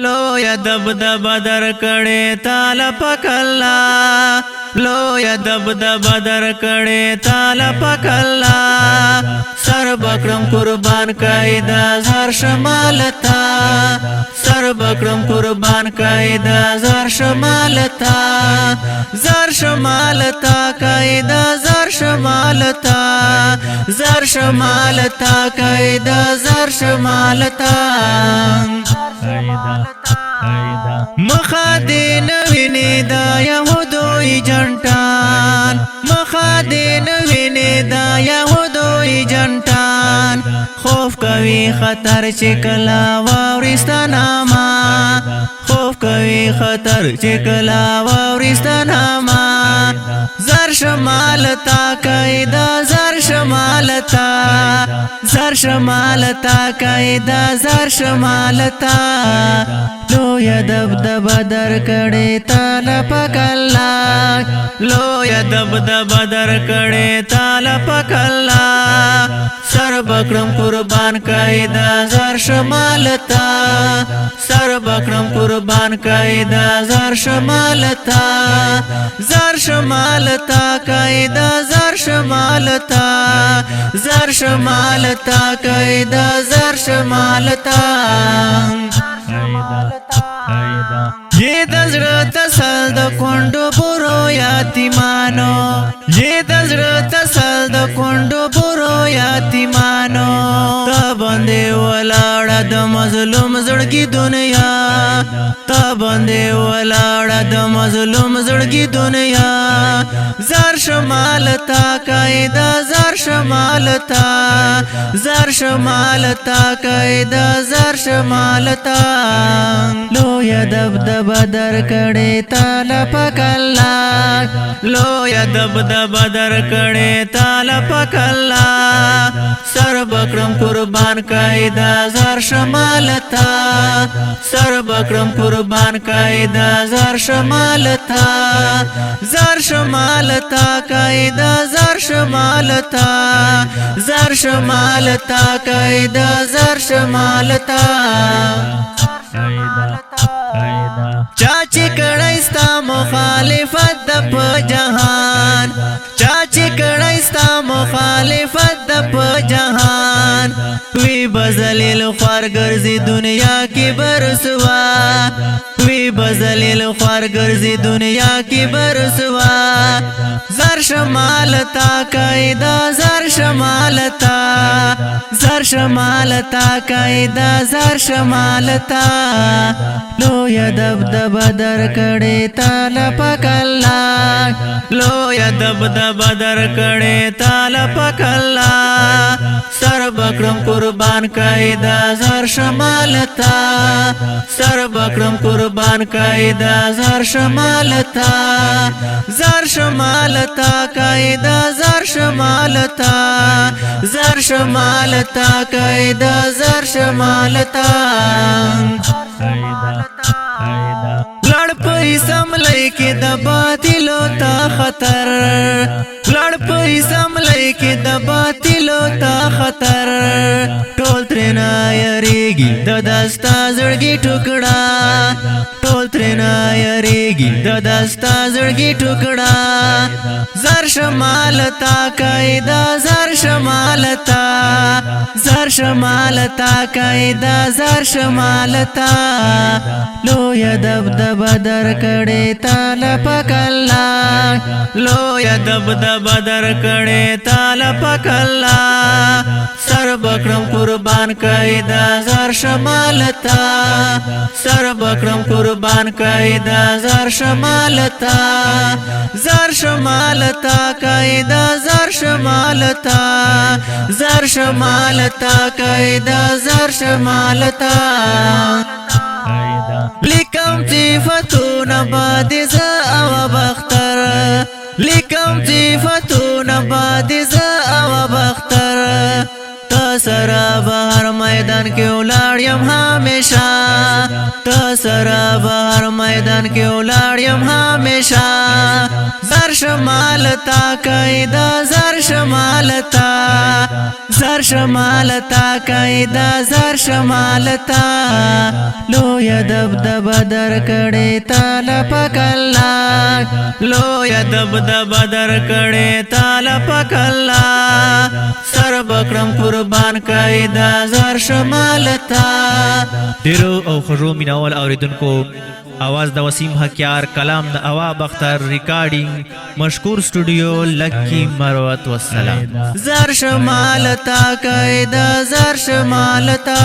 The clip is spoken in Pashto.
لویا دبدبه درکړې تعالی پاک الله لویا دبدبه درکړې تعالی پاک الله سر بکرم قربان کړي د زهر شمالتا سر بکرم قربان کړي د زهر شمالتا زهر شمالتا کړي د زهر شمالتا زهر شمالتا کړي د زهر شمالتا مخادین ویني دا یهودوی جنټان مخادین ویني دا یهودوی جنټان خوف کوي خطر چې کلا واورستانه ما خوف کوي خطر چې کلا واورستانه ما زر شمالتا قاعده زر شمالتا زر شمالتا قاعده زر شمالتا لویا دبدبه درکړې تعالی پاک الله لویا دبدبه درکړې تعالی پاک الله سر بکرم قربان کړي د زر شمالتا سر بکرم قربان کړي د زر شمالتا زر شمالتا کړي د زر شمالتا زر شمالتا کړي د زر شمالتا یہ دزر تسل د کندو برو یاتیمانو یہ دزر تسل د کندو برو یاتیمانو تا باندې ولاړه د مظلوم زړګي دنیا تا باندې ولاړه د مظلوم زړګي دنیا زر شمالتا قاعده زر شمالتا زر شمالتا قاعده زر شمالتا لویا دبدبه درکړې تعالی پاک الله لویا دبدبه درکړې تعالی پاک الله سر بکرم قربان کړي د زر شمالتا سر بکرم قربان کړي د زر شمالتا زر شمالتا کړي د زر شمالتا زر شمالتا کړي د زر شمالتا چاچی کڑی ستا مخالفت دا پا جہان چاچی کڑی ستا مخالفت دا پا جہان وی بزلیل خوار گرزی دنیا کی برسوا وی بزلیل خوار گرزی دنیا کی برسوا زر شمالتا قاعده زر شمالتا زر شمالتا قاعده زر شمالتا لویا دبدبه درکړې تعالی پاک الله لویا دبدبه درکړې تعالی پاک الله سر بکرم قربان کړي د زر شمالتا سر بکرم قربان کړي د زر شمالتا زر شمالتا کړي د زر شمالتا زر شمالتا کړي د زر شمالتا لړ پیسم لکه د باطلو تا خطر لړ پیسم لکه د باطلو تا خطر ټول ترنا یریږي د دستا زړګي ټوکړه ټول ترنا یریږي د دستا زړګي ټوکړه زر شمالتا قاعده زر شمالتا زر شمالتا قاعده زر شمالتا لویا دبدبه درکړې تعالی پاک الله لویا دبدبه درکړې تعالی پاک الله سر بکرم قربان کړي د زر شمالتا سر بکرم قربان کړي د زر شمالتا زر شمالتا کړي د زر شمالتا زر شمالتا کړي د زر شمالتا لیکم صفتون بادز او بختر لیکم صفتون بادز او بختر تسرا بهر میدان کې ولاړ یم همیشه تسرا بهر میدان کې ولاړ یم همیشه زر شمالتا قاعده زر شمالتا زر شمالتا قاعده زر شمالتا لوی دبدب در کړي تعالی پاک الله لوی دبدب در کړي تعالی پاک الله سر بکرم قربان قاعده زر شمالتا ډیرو او خرو میناول اوریدونکو आवाज د وسیم حکیار کلام د اوا بختر ریکارډینګ مشکور سټوډیو لکی مروت والسلام زر شمالتا قاعده زر شمالتا